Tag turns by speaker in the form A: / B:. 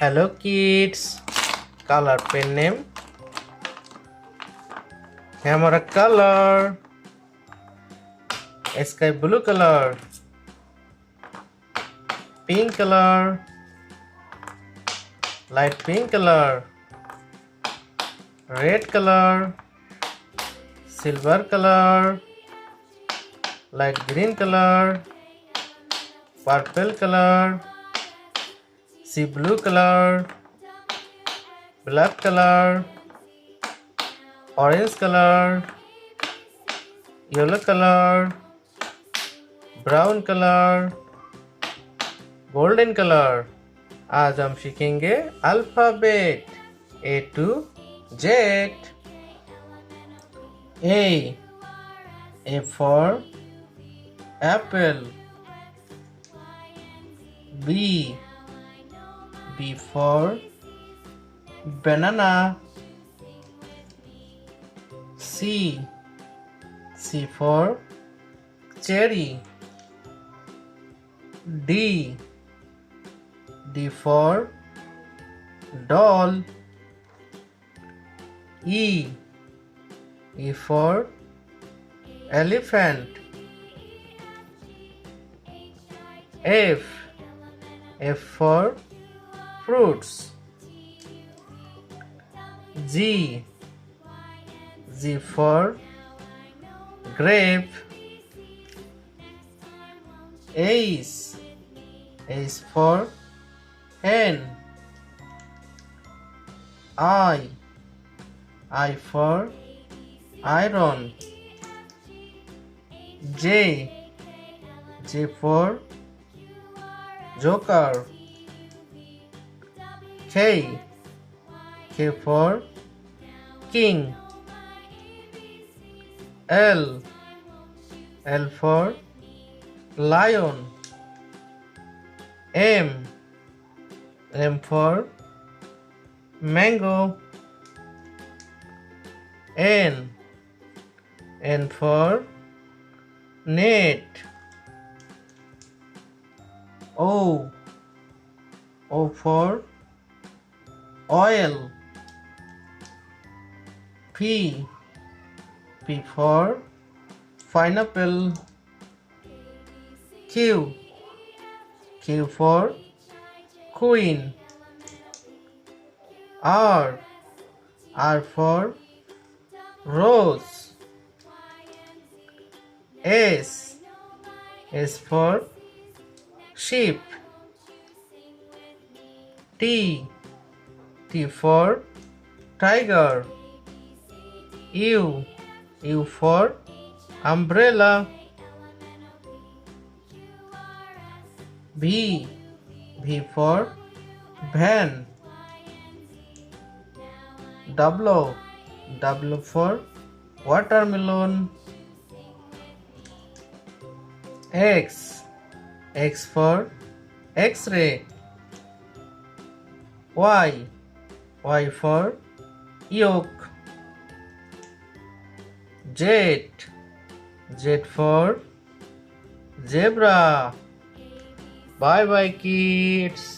A: Hello kids. Color pen name. Camera color. Sky blue color. Pink color. Light pink color. Red color. Silver color. Light green color. Purple color. Sea blue color. Black color. Orange color. Yellow color. Brown colour, golden colour. आज हम सीखेंगे alphabet A to Z। A for apple। B for banana। C for cherry। D for doll। E for elephant। F for fruits। G for grape। H for hen। I for iron। J for joker। K for king। L for lion। M for mango। N for net। O for oil। P for pineapple। Q for queen। R for rose। S for sheep। T for tiger। U for umbrella। V for van। W for watermelon। X for X-ray। Y for yolk। Z for zebra। Bye bye kids.